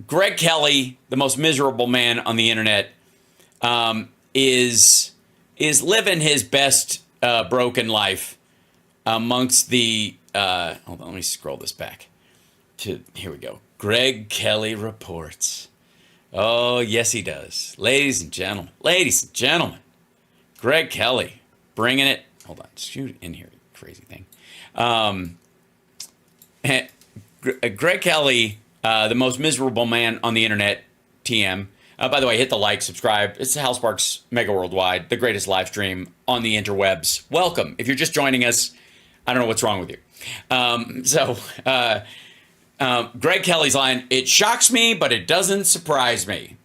Greg Kelly, the most miserable man on the internet, is living his best broken life amongst the. Hold on, let me scroll this back. Here we go. Greg Kelly reports. Oh, yes, he does. Ladies and gentlemen, Greg Kelly bringing it. Hold on, shoot in here, crazy thing. Greg Kelly, the most miserable man on the internet, TM. By the way, hit the like, subscribe. It's the Hal Sparks Mega Worldwide, the greatest live stream on the interwebs. Welcome. If you're just joining us, I don't know what's wrong with you. Greg Kelly's line, it shocks me, but it doesn't surprise me.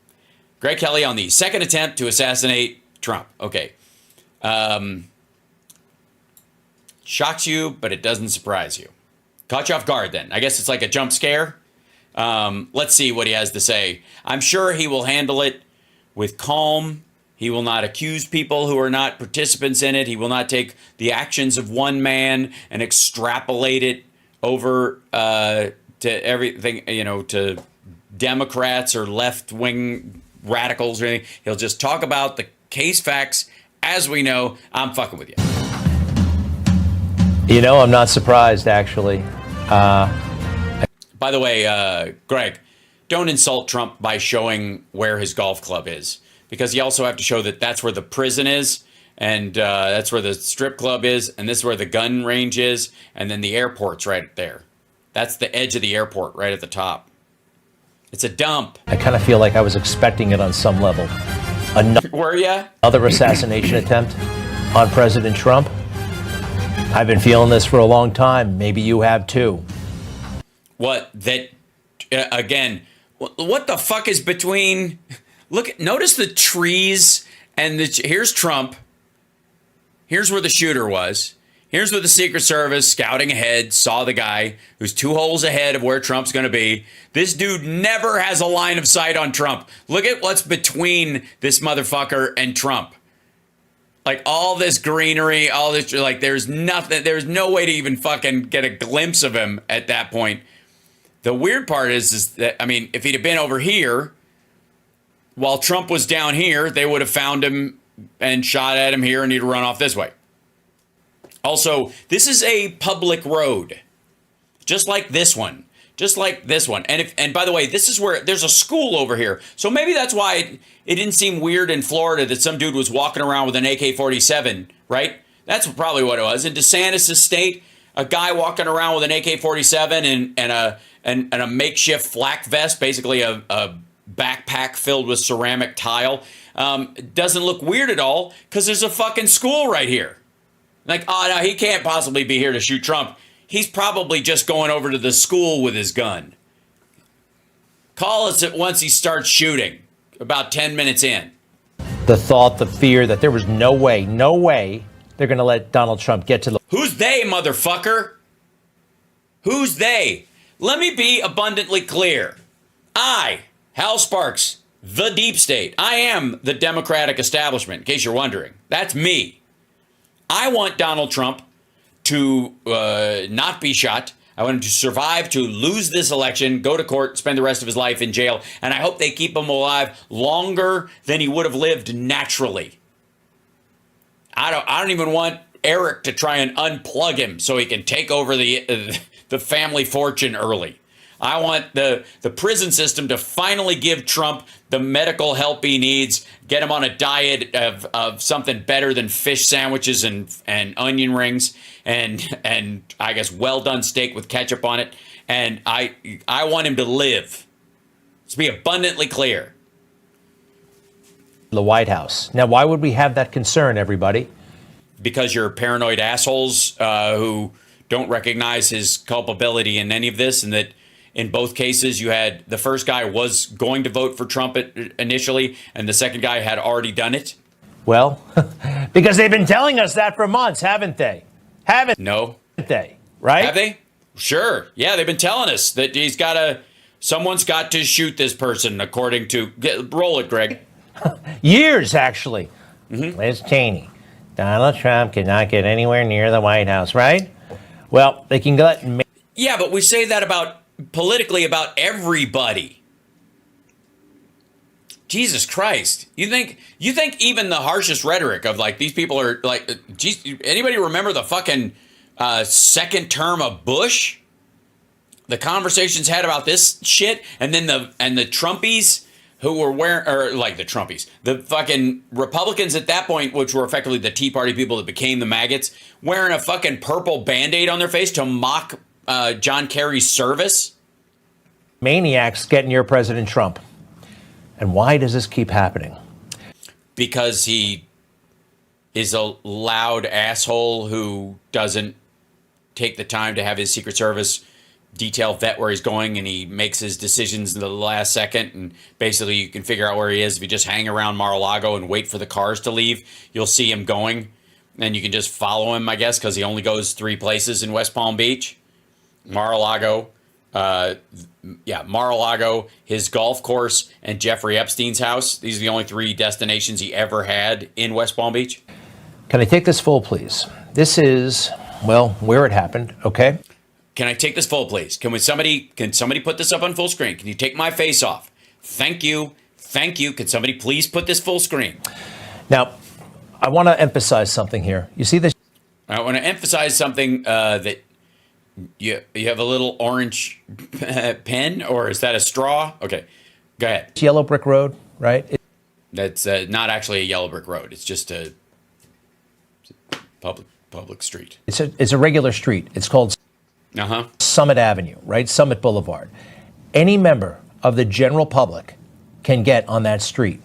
Greg Kelly on the second attempt to assassinate Trump. Okay. Shocks you, but it doesn't surprise you. Caught you off guard then. I guess it's like a jump scare. Let's see what he has to say. I'm sure he will handle it with calm. He will not accuse people who are not participants in it. He will not take the actions of one man and extrapolate it over to everything, to Democrats or left-wing radicals or anything. He'll just talk about the case facts as we know. I'm fucking with you. I'm not surprised, actually. By the way, Greg, don't insult Trump by showing where his golf club is, because you also have to show that that's where the prison is, and that's where the strip club is, and this is where the gun range is, and then the airport's right there. That's the edge of the airport right at the top. It's a dump. I kind of feel like I was expecting it on some level. Were ya? Another assassination attempt on President Trump. I've been feeling this for a long time. Maybe you have too. What? That, again, what the fuck is between... Look, notice the trees, and here's Trump. Here's where the shooter was. Here's where the Secret Service, scouting ahead, saw the guy who's 2 holes ahead of where Trump's going to be. This dude never has a line of sight on Trump. Look at what's between this motherfucker and Trump. Like, all this greenery, all this, like, there's nothing, there's no way to even fucking get a glimpse of him at that point. The weird part is that, I mean, if he'd have been over here, while Trump was down here, they would have found him and shot at him here, and he'd run off this way. Also, this is a public road, just like this one. Just like this one. And by the way, this is where there's a school over here. So maybe that's why it didn't seem weird in Florida that some dude was walking around with an AK-47, right? That's probably what it was. In DeSantis' state, a guy walking around with an AK-47 and a makeshift flak vest, basically a backpack filled with ceramic tile, doesn't look weird at all because there's a fucking school right here. Like, oh, no, he can't possibly be here to shoot Trump. He's probably just going over to the school with his gun. Call us once he starts shooting, about 10 minutes in. The thought, the fear that there was no way they're going to let Donald Trump get to the... Who's they, motherfucker? Who's they? Let me be abundantly clear. I, Hal Sparks, the deep state. I am the Democratic establishment, in case you're wondering. That's me. I want Donald Trump to not be shot. I want him to survive, to lose this election, go to court, spend the rest of his life in jail. And I hope they keep him alive longer than he would have lived naturally. I don't even want Eric to try and unplug him so he can take over the family fortune early. I want the prison system to finally give Trump the medical help he needs, get him on a diet of something better than fish sandwiches and onion rings and I guess well-done steak with ketchup on it. And I want him to live. Let's be abundantly clear. The White House. Now, why would we have that concern, everybody? Because you're paranoid assholes who don't recognize his culpability in any of this, and that in both cases, you had the first guy was going to vote for Trump initially, and the second guy had already done it. Well, because they've been telling us that for months, haven't they? No. They, right? Have they? Sure. Yeah, they've been telling us that someone's got to shoot this person, according to, roll it, Greg. Years, actually. Mm-hmm. Liz Cheney. Donald Trump cannot get anywhere near the White House, right? Well, they can let... Yeah, but we say that politically about everybody. Jesus Christ. You think even the harshest rhetoric of like these people are like, geez, anybody remember the fucking second term of Bush? The conversations had about this shit, and then the Trumpies who were wearing, or like the Trumpies, the fucking Republicans at that point, which were effectively the Tea Party people that became the maggots, wearing a fucking purple Band-Aid on their face to mock John Kerry's service. Maniacs get near President Trump. And why does this keep happening? Because he is a loud asshole who doesn't take the time to have his Secret Service detail vet where he's going, and he makes his decisions in the last second. And basically you can figure out where he is. If you just hang around Mar-a-Lago and wait for the cars to leave, you'll see him going. And you can just follow him, I guess, because he only goes 3 places in West Palm Beach. Mar-a-Lago, Mar-a-Lago, his golf course, and Jeffrey Epstein's house. These are the only 3 destinations he ever had in West Palm Beach. Can I take this full, please? This is, well, where it happened, okay? Can I take this full, please? Can somebody put this up on full screen? Can you take my face off? Thank you. Thank you. Could somebody please put this full screen? Now, I want to emphasize something here. You see this? I want to emphasize something that you have a little orange pen, or is that a straw? Okay, go ahead. It's yellow brick road, right? That's not actually a yellow brick road. It's just a public street. It's a regular street. It's called Summit Avenue, right? Summit Boulevard. Any member of the general public can get on that street,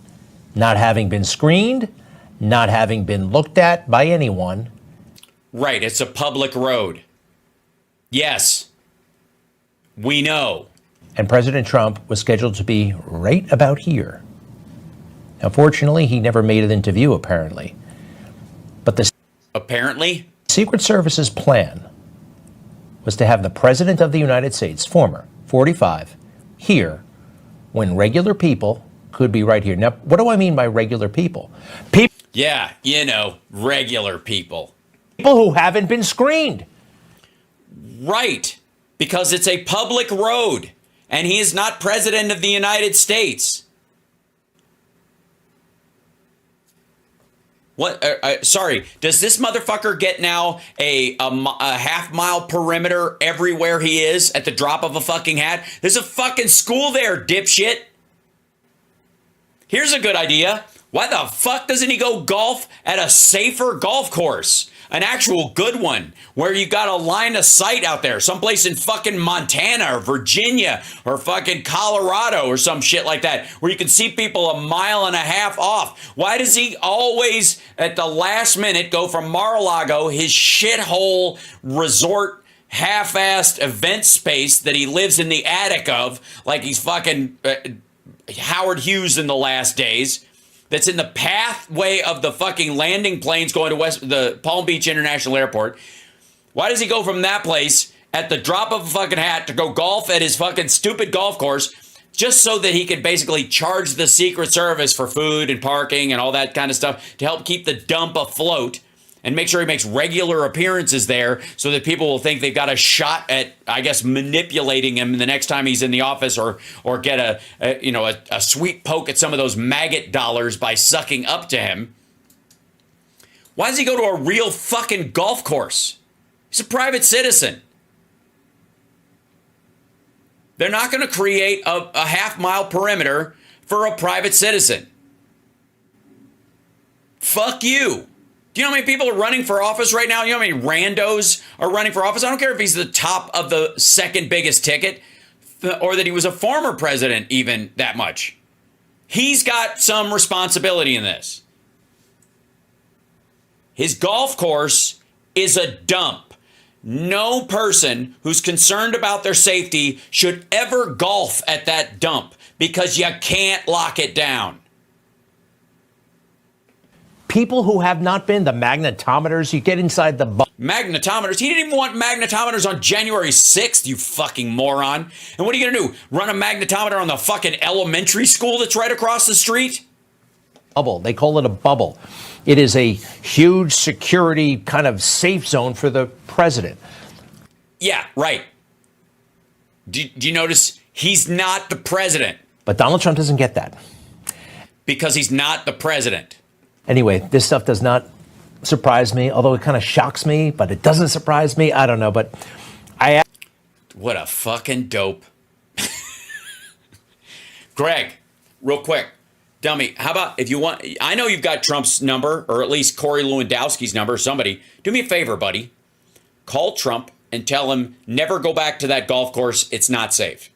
not having been screened, not having been looked at by anyone. Right, it's a public road. Yes, we know. And President Trump was scheduled to be right about here. Now, fortunately, he never made it into view, apparently. But the Secret Service's plan was to have the President of the United States, former 45, here when regular people could be right here. Now, what do I mean by regular people? Yeah, regular people. People who haven't been screened. Right, because it's a public road, and he is not President of the United States. What? Sorry, does this motherfucker get now a half-mile perimeter everywhere he is at the drop of a fucking hat? There's a fucking school there, dipshit. Here's a good idea. Why the fuck doesn't he go golf at a safer golf course? An actual good one where you got a line of sight out there, someplace in fucking Montana or Virginia or fucking Colorado or some shit like that, where you can see people 1.5 miles off. Why does he always, at the last minute, go from Mar-a-Lago, his shithole resort half-assed event space that he lives in the attic of, like he's fucking Howard Hughes in the last days, that's in the pathway of the fucking landing planes going to the Palm Beach International Airport? Why does he go from that place at the drop of a fucking hat to go golf at his fucking stupid golf course just so that he could basically charge the Secret Service for food and parking and all that kind of stuff to help keep the dump afloat and make sure he makes regular appearances there so that people will think they've got a shot at, I guess, manipulating him the next time he's in the office, or get a sweet poke at some of those maggot dollars by sucking up to him? Why does he go to a real fucking golf course? He's a private citizen. They're not going to create a half-mile perimeter for a private citizen. Fuck you. Do you know how many people are running for office right now? You know how many randos are running for office? I don't care if he's the top of the second biggest ticket or that he was a former president even that much. He's got some responsibility in this. His golf course is a dump. No person who's concerned about their safety should ever golf at that dump because you can't lock it down. People who have not been, the magnetometers, you get inside the... Magnetometers? He didn't even want magnetometers on January 6th, you fucking moron. And what are you going to do? Run a magnetometer on the fucking elementary school that's right across the street? Bubble. They call it a bubble. It is a huge security kind of safe zone for the president. Yeah, right. Do you notice he's not the president? But Donald Trump doesn't get that. because he's not the president. Anyway, this stuff does not surprise me, although it kind of shocks me, but it doesn't surprise me. I don't know, but What a fucking dope. Greg, real quick, dummy, how about if you want, I know you've got Trump's number, or at least Corey Lewandowski's number, somebody. Do me a favor, buddy. Call Trump and tell him never go back to that golf course. It's not safe.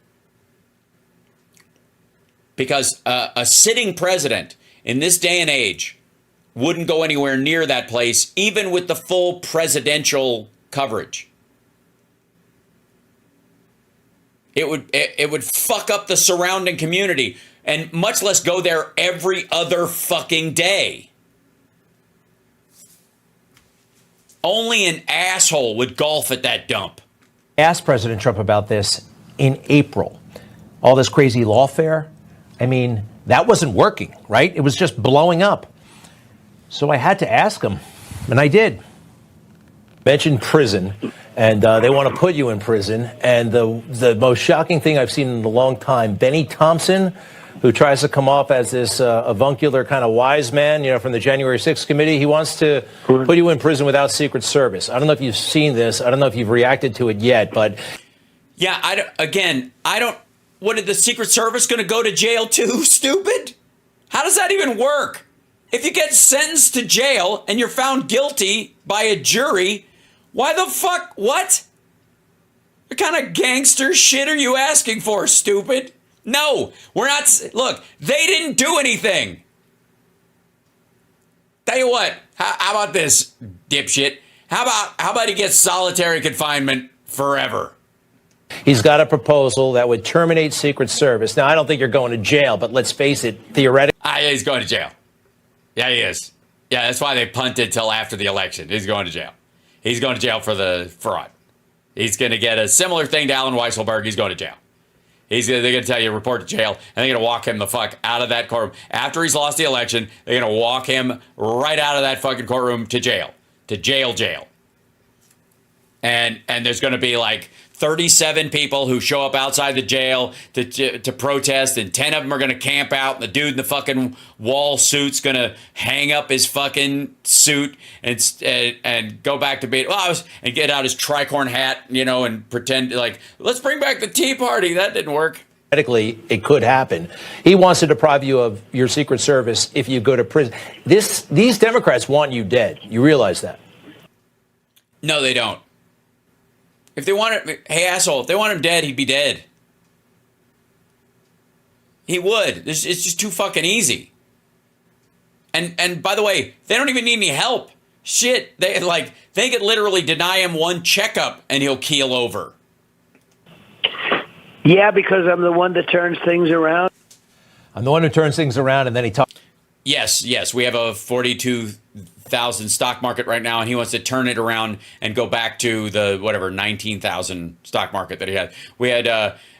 Because a sitting president in this day and age wouldn't go anywhere near that place, even with the full presidential coverage. It would fuck up the surrounding community, and much less go there every other fucking day. Only an asshole would golf at that dump. Asked President Trump about this in April. All this crazy lawfare. I mean, that wasn't working, right? It was just blowing up. So I had to ask him, and I did. Mentioned prison, and they want to put you in prison. And the most shocking thing I've seen in a long time, Benny Thompson, who tries to come off as this avuncular kind of wise man, from the January 6th committee, he wants to put you in prison without Secret Service. I don't know if you've seen this. I don't know if you've reacted to it yet, but... Yeah, I don't... What, is the Secret Service going to go to jail too, stupid? How does that even work? If you get sentenced to jail and you're found guilty by a jury, why the fuck? What? What kind of gangster shit are you asking for, stupid? No, we're not. Look, they didn't do anything. Tell you what, how about this, dipshit? How about he gets solitary confinement forever? He's got a proposal that would terminate Secret Service. Now, I don't think you're going to jail, but let's face it, theoretically. Yeah, he's going to jail. Yeah, he is. Yeah, that's why they punted till after the election. He's going to jail. He's going to jail for the fraud. He's going to get a similar thing to Alan Weisselberg. He's going to jail. They're going to tell you, report to jail, and they're going to walk him the fuck out of that courtroom. After he's lost the election, they're going to walk him right out of that fucking courtroom to jail. To jail. And there's going to be like 37 people who show up outside the jail to protest, and 10 of them are going to camp out, and the dude in the fucking wall suit's going to hang up his fucking suit and go back to being, and get out his tricorn hat, and pretend like, let's bring back the Tea Party. That didn't work. Theoretically, it could happen. He wants to deprive you of your Secret Service if you go to prison. These Democrats want you dead. You realize that? No, they don't. If they want it, hey asshole, if they want him dead, he'd be dead. He would. It's just too fucking easy. And by the way, they don't even need any help. Shit, they could literally deny him one checkup and he'll keel over. Yeah, because I'm the one that turns things around. I'm the one who turns things around, and then he talks. Yes, we have a 42,000 stock market right now, and he wants to turn it around and go back to the 19,000 stock market that he had. We had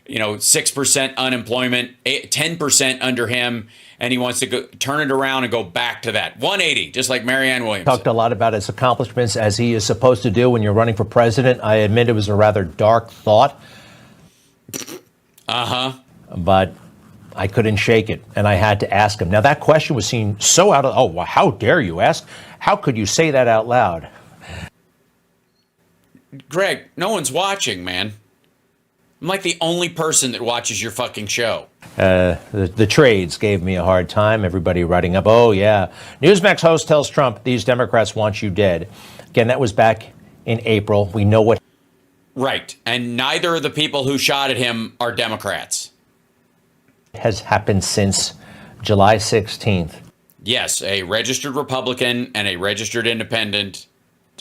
6% unemployment, 10% under him, and he wants to turn it around and go back to that 180, just like Marianne Williamson. Talked a lot about his accomplishments, as he is supposed to do when you're running for president. I admit it was a rather dark thought. But I couldn't shake it, and I had to ask him. Now, that question was seen so out of, well, how dare you ask? How could you say that out loud? Greg, no one's watching, man. I'm like the only person that watches your fucking show. The trades gave me a hard time. Everybody writing up, oh, yeah. Newsmax host tells Trump these Democrats want you dead. Again, that was back in April. We know what. Right. And neither of the people who shot at him are Democrats. Has happened since July 16th. Yes, a registered Republican and a registered independent.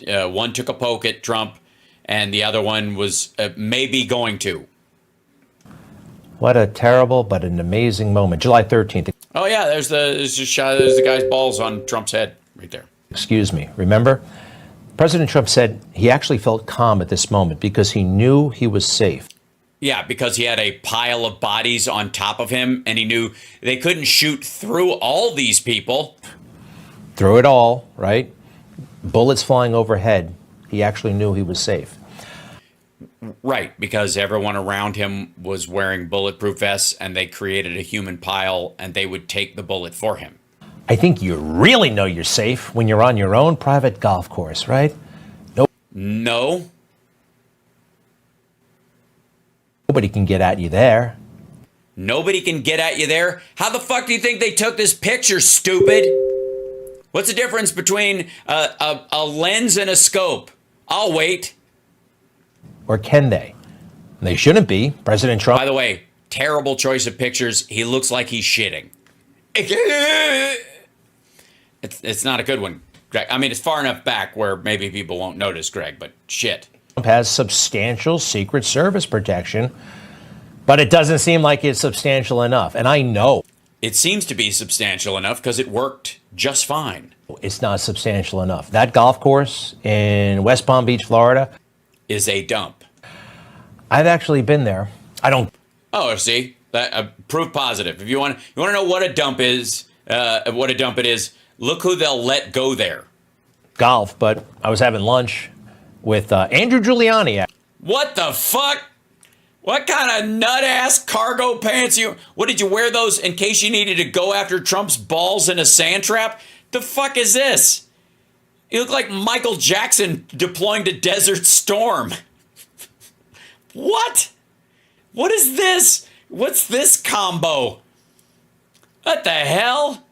One took a poke at Trump, and the other one was maybe going to. What a terrible but an amazing moment. July 13th. Oh, yeah, there's the guy's balls on Trump's head right there. Excuse me. Remember? President Trump said he actually felt calm at this moment because he knew he was safe. Yeah, because he had a pile of bodies on top of him, and he knew they couldn't shoot through all these people. Through it all, right? Bullets flying overhead. He actually knew he was safe. Right, because everyone around him was wearing bulletproof vests and they created a human pile and they would take the bullet for him. I think you really know you're safe when you're on your own private golf course, right? No. Nobody can get at you there. Nobody can get at you there? How the fuck do you think they took this picture, stupid? What's the difference between a lens and a scope? I'll wait. Or can they? They shouldn't be. President Trump. By the way, terrible choice of pictures. He looks like he's shitting. It's not a good one, Greg. I mean, it's far enough back where maybe people won't notice, Greg, but shit. Trump has substantial Secret Service protection, but it doesn't seem like it's substantial enough. And I know it seems to be substantial enough because it worked just fine. It's not substantial enough. That golf course in West Palm Beach, Florida, is a dump. I've actually been there. I don't. Oh, see, that proof positive. If you want to know what a dump is, look who they'll let go there. Golf, but I was having lunch with Andrew Giuliani. What the fuck? What kind of nut-ass cargo pants you... What, did you wear those in case you needed to go after Trump's balls in a sand trap? The fuck is this? You look like Michael Jackson deploying to Desert Storm. What? What is this? What's this combo? What the hell?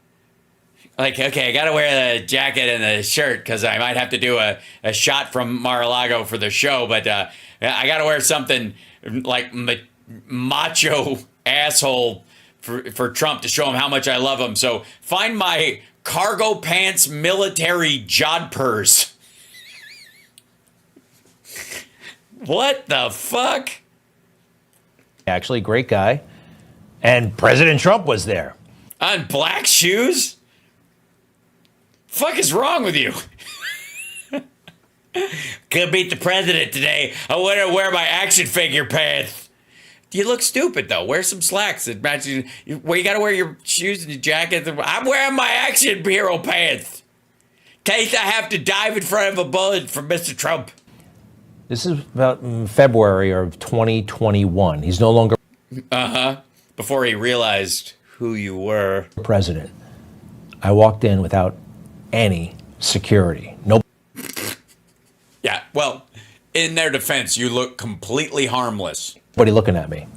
Like, okay, I gotta wear the jacket and the shirt because I might have to do a shot from Mar-a-Lago for the show, but I gotta wear something like macho asshole for Trump to show him how much I love him. So find my cargo pants military jodhpurs. What the fuck? Actually, great guy. And President Trump was there. On black shoes? Fuck is wrong with you? Could beat the president today. I want to wear my action figure pants. You look stupid though. Wear some slacks. You gotta wear your shoes and your jacket. I'm wearing my action hero pants. In case I have to dive in front of a bullet from Mr. Trump. This is about February of 2021. He's no longer Before he realized who you were. President. I walked in without any security. No. Yeah, well, in their defense, you look completely harmless. Nobody looking at me.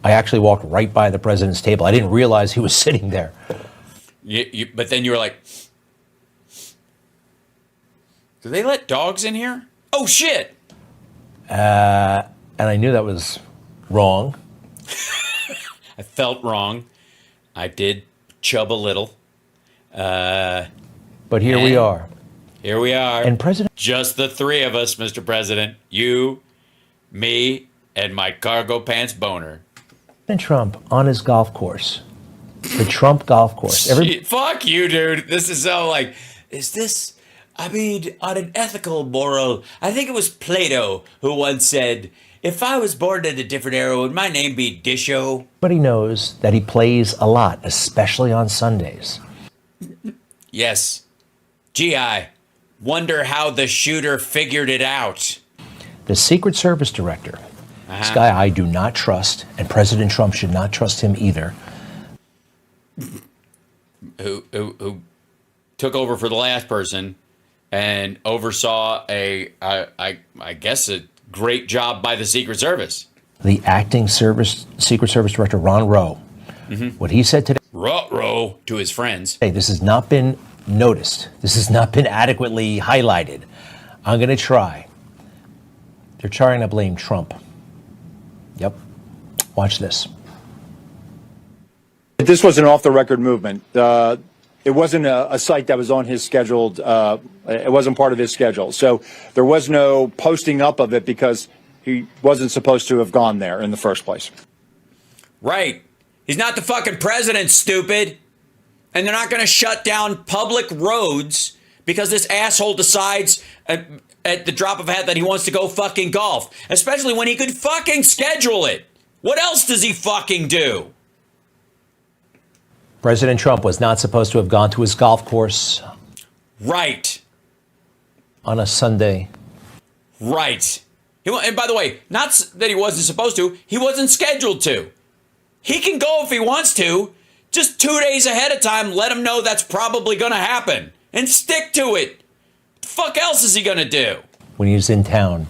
I actually walked right by the president's table. I didn't realize he was sitting there. But then you were like, do they let dogs in here? Oh, shit. And I knew that was wrong. I felt wrong. I did chub a little. But here we are. Here we are. And President... Just the three of us, Mr. President. You, me, and my cargo pants boner. President Trump on his golf course. The Trump golf course. Fuck you, dude. This is so like, is this... I mean, on an ethical, moral... I think it was Plato who once said, if I was born in a different era, would my name be Disho? Everybody knows that he plays a lot, especially on Sundays. Yes. Gee, I wonder how the shooter figured it out. The Secret Service director, this guy I do not trust, and President Trump should not trust him either. Who took over for the last person and oversaw I guess a great job by the Secret Service. The acting Secret Service director, Ron Rowe. What he said today. Ruh-roh to his friends. Hey, this has not been noticed. This has not been adequately highlighted. I'm going to try. They're trying to blame Trump. Yep. Watch this. This was an off-the-record movement. It wasn't a site that was on his scheduled, it wasn't part of his schedule. So there was no posting up of it because he wasn't supposed to have gone there in the first place. Right. He's not the fucking president, stupid. And they're not going to shut down public roads because this asshole decides at the drop of a hat that he wants to go fucking golf. Especially when he could fucking schedule it. What else does he fucking do? President Trump was not supposed to have gone to his golf course. Right. On a Sunday. Right. And by the way, not that he wasn't supposed to, he wasn't scheduled to. He can go if he wants to. Just 2 days ahead of time, let him know that's probably going to happen. And stick to it. What the fuck else is he going to do? When he was in town.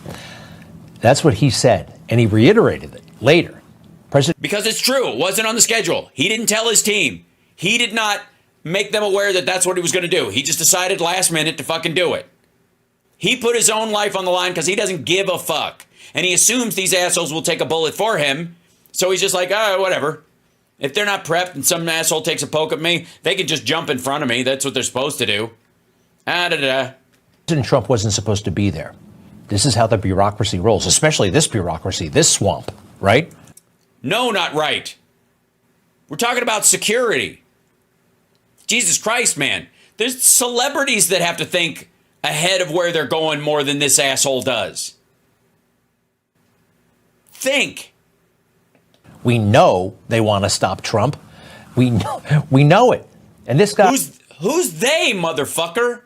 That's what he said. And he reiterated it later. Because it's true. It wasn't on the schedule. He didn't tell his team. He did not make them aware that that's what he was going to do. He just decided last minute to fucking do it. He put his own life on the line because he doesn't give a fuck. And he assumes these assholes will take a bullet for him. So he's just like, whatever. If they're not prepped and some asshole takes a poke at me, they can just jump in front of me. That's what they're supposed to do. President Trump wasn't supposed to be there. This is how the bureaucracy rolls, especially this bureaucracy, this swamp, right? No, not right. We're talking about security. Jesus Christ, man. There's celebrities that have to think ahead of where they're going more than this asshole does. Think. We know they want to stop Trump. We know it. And this guy... Who's they, motherfucker?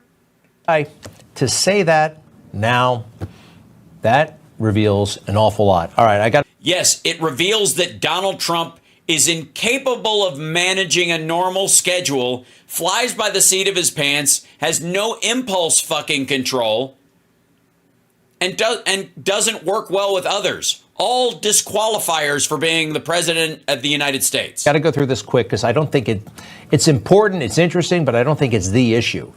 To say that now, that reveals an awful lot. All right, Yes, it reveals that Donald Trump is incapable of managing a normal schedule, flies by the seat of his pants, has no impulse fucking control, and doesn't work well with others. All disqualifiers for being the president of the United States. Got to go through this quick because I don't think it's important, it's interesting, but I don't think it's the issue.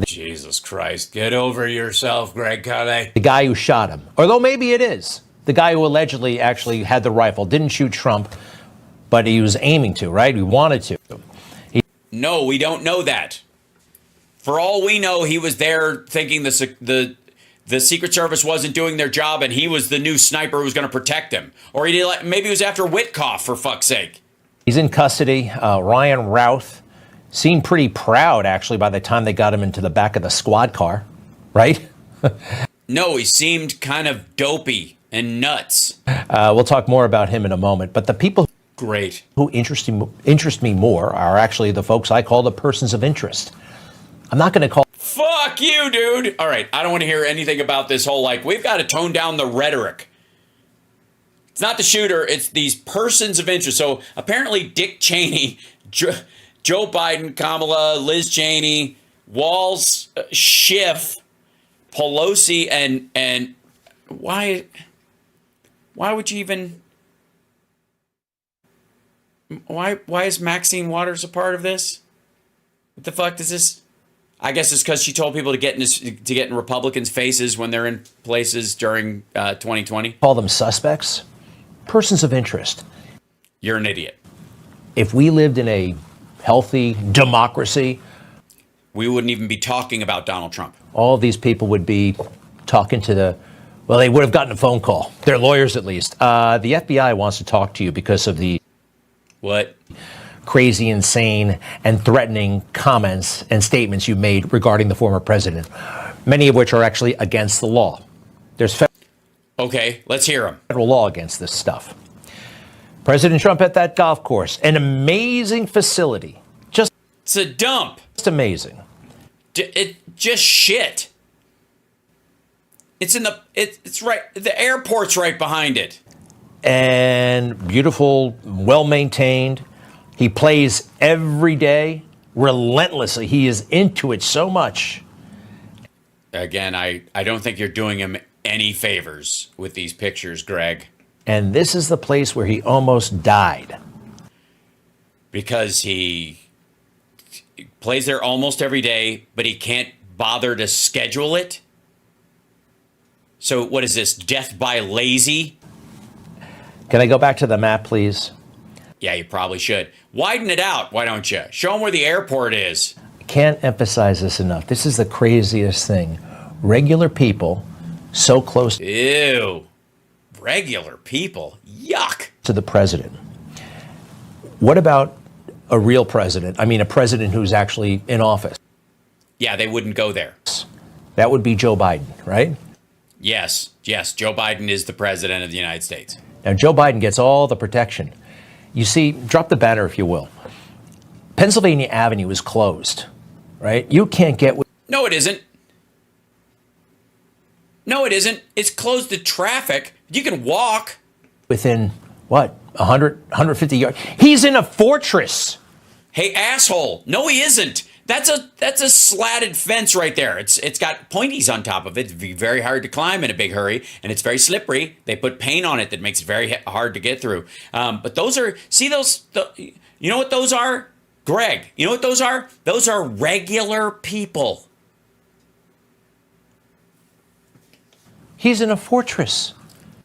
Jesus Christ, get over yourself, Greg Kelly. The guy who shot him, although maybe it is. The guy who allegedly actually had the rifle, didn't shoot Trump, but he was aiming to, right? He wanted to. No, we don't know that. For all we know, he was there thinking the Secret Service wasn't doing their job and he was the new sniper who was going to protect him. Or maybe he was after Witkoff, for fuck's sake. He's in custody. Ryan Routh seemed pretty proud, actually, by the time they got him into the back of the squad car, right? No, he seemed kind of dopey and nuts. We'll talk more about him in a moment. But the people who interest me more are actually the folks I call the persons of interest. I'm not going to call... Fuck you, dude. All right, I don't want to hear anything about this whole, we've got to tone down the rhetoric. It's not the shooter, it's these persons of interest. So apparently Dick Cheney, Joe Biden, Kamala, Liz Cheney, Walz, Schiff, Pelosi, and why would you even... Why is Maxine Waters a part of this? What the fuck does this... I guess it's because she told people to get in Republicans' faces when they're in places during 2020. Call them suspects, persons of interest. You're an idiot. If we lived in a healthy democracy, we wouldn't even be talking about Donald Trump. All of these people would be talking to they would have gotten a phone call. Their lawyers, at least. The FBI wants to talk to you because of the what? Crazy, insane, and threatening comments and statements you made regarding the former president, many of which are actually against the law. There's okay, let's hear them. Federal law against this stuff. President Trump at that golf course, an amazing facility. It's a dump. Just amazing. Just shit. It's right. The airport's right behind it. And beautiful, well-maintained. He plays every day, relentlessly. He is into it so much. Again, I don't think you're doing him any favors with these pictures, Greg. And this is the place where he almost died. Because he plays there almost every day, but he can't bother to schedule it. So what is this, death by lazy? Can I go back to the map, please? Yeah, you probably should. Widen it out, why don't you? Show them where the airport is. I can't emphasize this enough. This is the craziest thing. Regular people so close Ew. Regular people? Yuck. To the president. What about a real president? I mean, a president who's actually in office. Yeah, they wouldn't go there. That would be Joe Biden, right? Yes. Joe Biden is the president of the United States. Now, Joe Biden gets all the protection. You see, drop the banner, if you will. Pennsylvania Avenue is closed, right? You can't get... No, it isn't. No, it isn't. It's closed to traffic. You can walk. Within, what, 100, 150 yards? He's in a fortress. Hey, asshole. No, he isn't. That's a slatted fence right there. It's got pointies on top of it. It'd be very hard to climb in a big hurry, and it's very slippery. They put paint on it that makes it very hard to get through. But those are, see those, you know what those are? Greg, you know what those are? Those are regular people. He's in a fortress.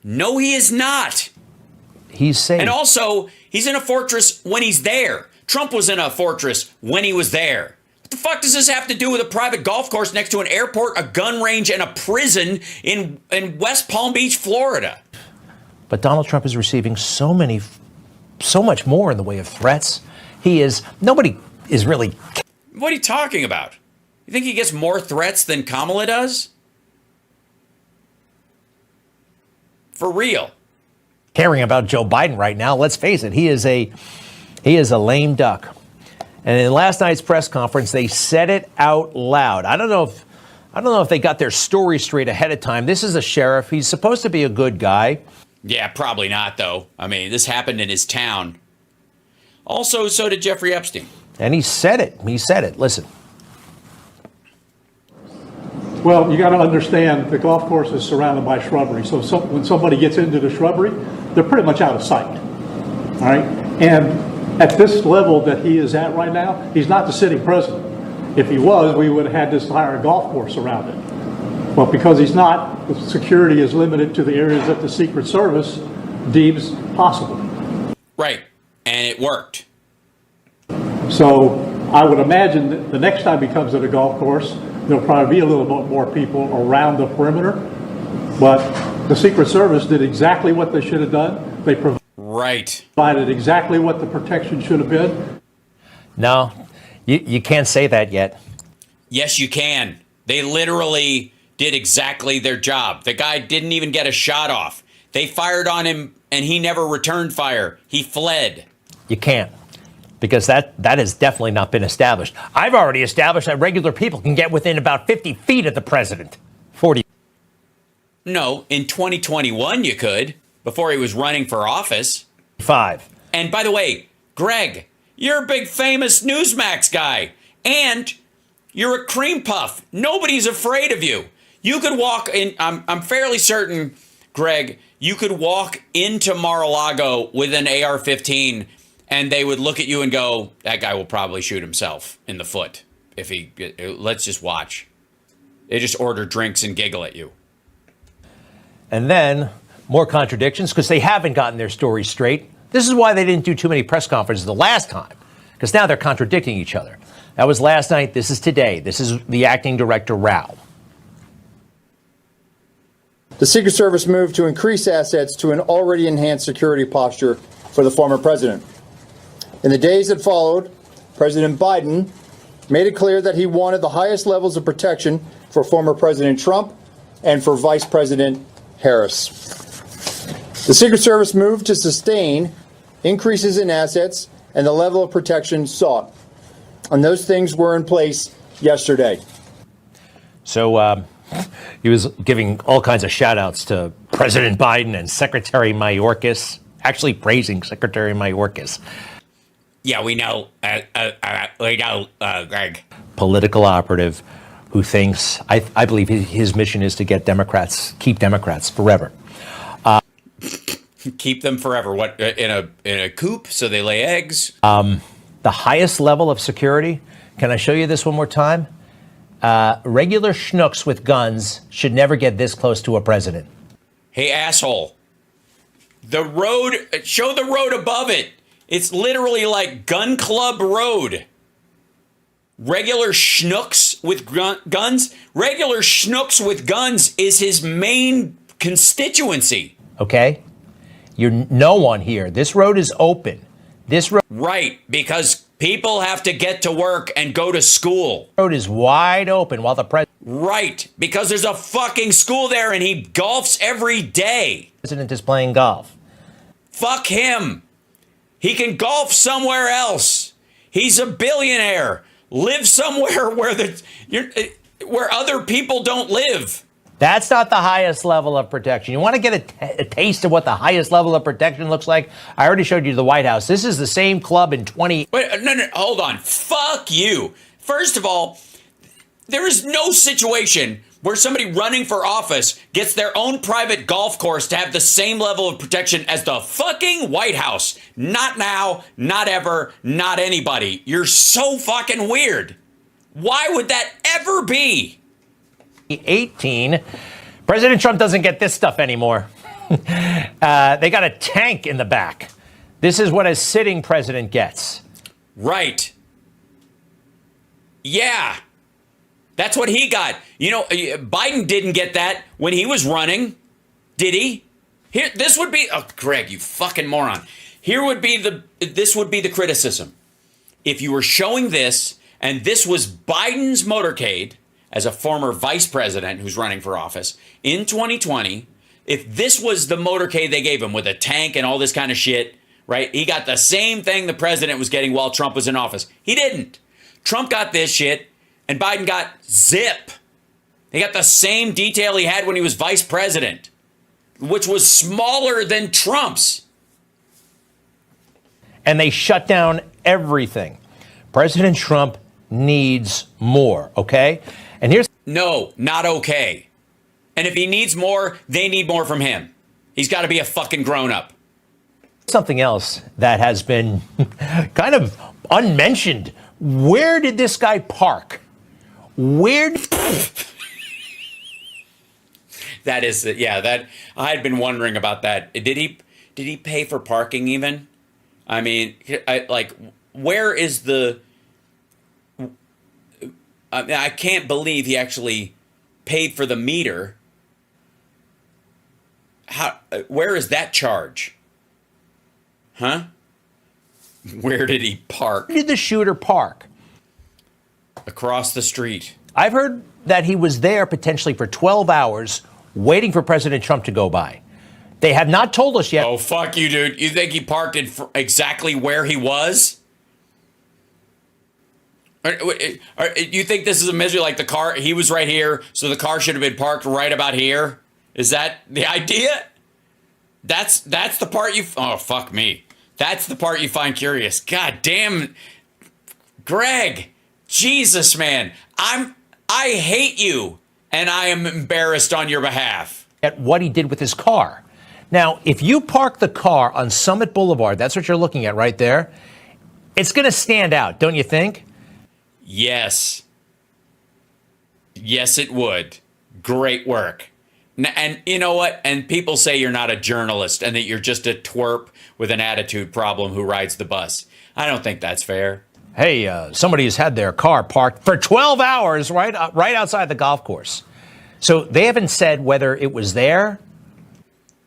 No, he is not. He's safe. And also, he's in a fortress when he's there. Trump was in a fortress when he was there. What the fuck does this have to do with a private golf course next to an airport, a gun range, and a prison in West Palm Beach, Florida? But Donald Trump is receiving so much more in the way of threats. Nobody is really. What are you talking about? You think he gets more threats than Kamala does? For real. Caring about Joe Biden right now. Let's face it, he is a lame duck. And in last night's press conference, they said it out loud. I don't know if they got their story straight ahead of time. This is a sheriff. He's supposed to be a good guy. Yeah, probably not, though. I mean, this happened in his town. Also, so did Jeffrey Epstein. And he said it. Listen. Well, you got to understand the golf course is surrounded by shrubbery. So when somebody gets into the shrubbery, they're pretty much out of sight. All right. And at this level that he is at right now, he's not the sitting president. If he was, we would have had this entire golf course around it. But because he's not, the security is limited to the areas that the Secret Service deems possible. Right. And it worked. So I would imagine that the next time he comes to the golf course, there'll probably be a little bit more people around the perimeter. But the Secret Service did exactly what they should have done. They provided exactly what the protection should have been. No, you can't say that yet. Yes, you can. They literally did exactly their job. The guy didn't even get a shot off. They fired on him, and he never returned fire. He fled. You can't, because that has definitely not been established. I've already established that regular people can get within about 50 feet of the president. 40. No, in 2021 you could, before he was running for office. 5. And by the way, Greg, you're a big famous Newsmax guy, and you're a cream puff. Nobody's afraid of you. You could walk in, I'm fairly certain, Greg, you could walk into Mar-a-Lago with an AR-15 and they would look at you and go, that guy will probably shoot himself in the foot. Let's just watch. They just order drinks and giggle at you. And then more contradictions because they haven't gotten their story straight. This is why they didn't do too many press conferences the last time, because now they're contradicting each other. That was last night. This is today. This is the acting director, Rao. The Secret Service moved to increase assets to an already enhanced security posture for the former president. In the days that followed, President Biden made it clear that he wanted the highest levels of protection for former President Trump and for Vice President Harris. The Secret Service moved to sustain increases in assets and the level of protection sought. And those things were in place yesterday. So he was giving all kinds of shout outs to President Biden and Secretary Mayorkas, actually praising Secretary Mayorkas. Yeah, we know, Greg. Political operative who thinks, I believe his mission is to keep Democrats forever. Keep them forever. What, in a coop so they lay eggs? The highest level of security, can I show you this one more time? Regular schnooks with guns should never get this close to a president. Hey, asshole. The road, show the road above it. It's literally like Gun Club Road. Regular schnooks with guns? Regular schnooks with guns is his main constituency. Okay? You're no one here. This road is open. This road. Right, because people have to get to work and go to school. Road is wide open while the president. Right, because there's a fucking school there and he golfs every day. President is playing golf. Fuck him. He can golf somewhere else. He's a billionaire. Live somewhere where other people don't live. That's not the highest level of protection. You want to get a taste of what the highest level of protection looks like? I already showed you the White House. This is the same club in 20. Wait, no, hold on. Fuck you. First of all, there is no situation where somebody running for office gets their own private golf course to have the same level of protection as the fucking White House. Not now, not ever, not anybody. You're so fucking weird. Why would that ever be? 18, President Trump doesn't get this stuff anymore. They got a tank in the back. This is what a sitting president gets. Right. Yeah. That's what he got. You know, Biden didn't get that when he was running. Did he? Here, this would be, oh, Greg, you fucking moron. This would be the criticism. If you were showing this, and this was Biden's motorcade, as a former vice president who's running for office in 2020, if this was the motorcade they gave him with a tank and all this kind of shit, right? He got the same thing the president was getting while Trump was in office. He didn't. Trump got this shit and Biden got zip. They got the same detail he had when he was vice president, which was smaller than Trump's. And they shut down everything. President Trump needs more, okay? And here's... No, not okay. And if he needs more, they need more from him. He's got to be a fucking grown-up. Something else that has been kind of unmentioned. Where did this guy park? That is, yeah, that I had been wondering about that. Did he pay for parking even? I mean, where is the... I can't believe he actually paid for the meter. Where is that charge? Huh? Where did he park? Where did the shooter park? Across the street. I've heard that he was there potentially for 12 hours waiting for President Trump to go by. They have not told us yet. Oh, fuck you, dude. You think he parked exactly where he was? You think this is a misery like the car? He was right here, so the car should have been parked right about here? Is that the idea? That's the part you... Oh, fuck me. That's the part you find curious. God damn. Greg. Jesus, man. I hate you, and I am embarrassed on your behalf. At what he did with his car. Now, if you park the car on Summit Boulevard, that's what you're looking at right there, it's going to stand out, don't you think? Yes. Yes, it would. Great work. And you know what? And people say you're not a journalist and that you're just a twerp with an attitude problem who rides the bus. I don't think that's fair. Hey, somebody has had their car parked for 12 hours right outside the golf course. So they haven't said whether it was there.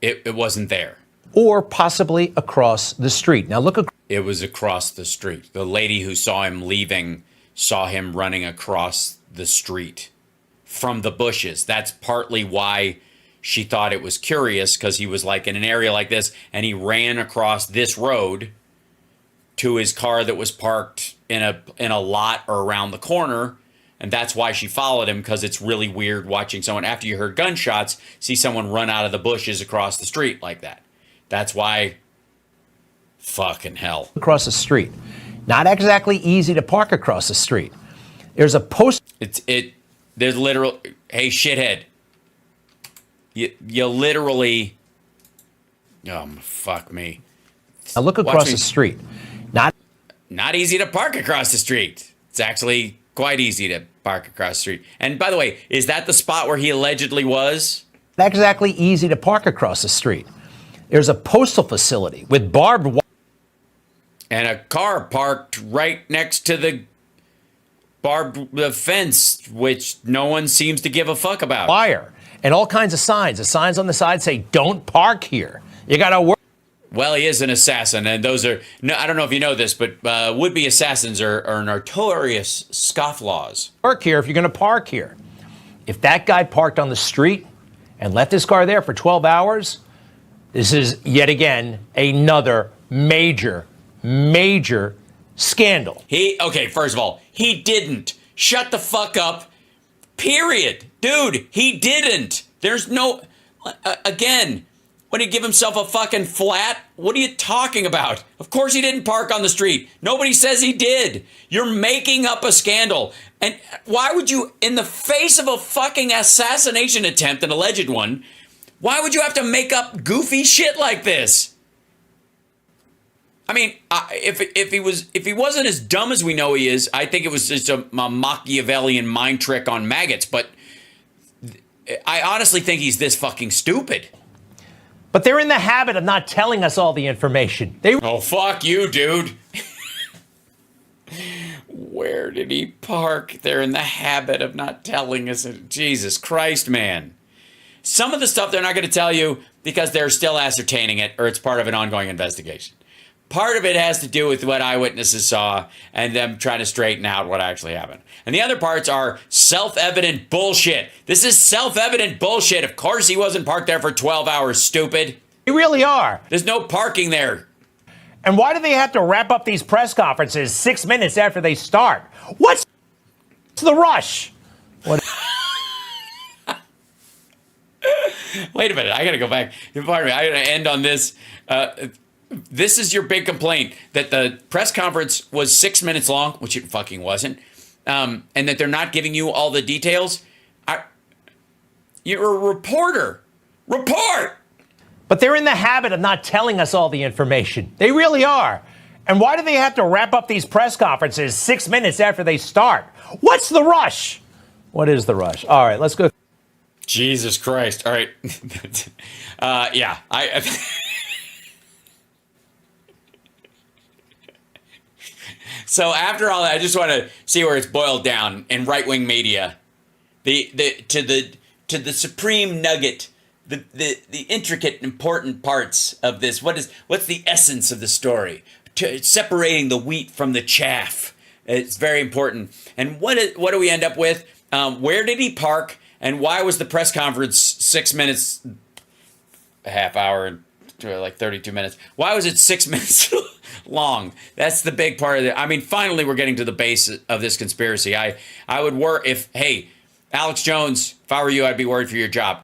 It wasn't there. Or possibly across the street. Now look. It was across the street. The lady who saw him leaving saw him running across the street from the bushes. That's partly why she thought it was curious, because he was like in an area like this and he ran across this road to his car that was parked in a lot or around the corner. And that's why she followed him, because it's really weird watching someone, after you heard gunshots, see someone run out of the bushes across the street like that. That's why. Fucking hell. Across the street. Not exactly easy to park across the street. There's a post. There's literal. Hey, shithead. You literally. Oh, fuck me. Now look across the street. Not easy to park across the street. It's actually quite easy to park across the street. And by the way, is that the spot where he allegedly was? Not exactly easy to park across the street. There's a postal facility with barbed wire. And a car parked right next to the barbed fence, which no one seems to give a fuck about. Wire. And all kinds of signs. The signs on the side say, don't park here. You got to work. Well, he is an assassin, and those are, no, I don't know if you know this, but would-be assassins are notorious scofflaws. Work here if you're going to park here. If that guy parked on the street and left his car there for 12 hours, this is yet again another major scandal. Okay, first of all, he didn't. Shut the fuck up. Period. Dude, he didn't. There's no... Again, what, did he give himself a fucking flat? What are you talking about? Of course he didn't park on the street. Nobody says he did. You're making up a scandal. And why would you, in the face of a fucking assassination attempt, an alleged one, why would you have to make up goofy shit like this? I mean, if he wasn't as dumb as we know he is, I think it was just a Machiavellian mind trick on maggots. But I honestly think he's this fucking stupid. But they're in the habit of not telling us all the information. Oh, fuck you, dude. Where did he park? They're in the habit of not telling us. Jesus Christ, man. Some of the stuff they're not going to tell you because they're still ascertaining it or it's part of an ongoing investigation. Part of it has to do with what eyewitnesses saw and them trying to straighten out what actually happened. And the other parts are self-evident bullshit. This is self-evident bullshit. Of course he wasn't parked there for 12 hours, stupid. They really are. There's no parking there. And why do they have to wrap up these press conferences 6 minutes after they start? What's the rush? What? Wait a minute. I got to go back. Pardon me. I got to end on this. This is your big complaint, that the press conference was 6 minutes long, which it fucking wasn't, and that they're not giving you all the details. You're a reporter. Report! But they're in the habit of not telling us all the information. They really are. And why do they have to wrap up these press conferences 6 minutes after they start? What's the rush? What is the rush? All right, let's go. Jesus Christ. All right. Yeah. So after all that, I just want to see where it's boiled down in right-wing media. To the supreme nugget, the intricate, important parts of this. What's the essence of the story? Separating the wheat from the chaff. It's very important. And what do we end up with? Where did he park? And why was the press conference 6 minutes, a half hour, and like 32 minutes? Why was it 6 minutes long? That's the big part of it. I mean, finally, we're getting to the base of this conspiracy. I would worry if, hey, Alex Jones, if I were you, I'd be worried for your job.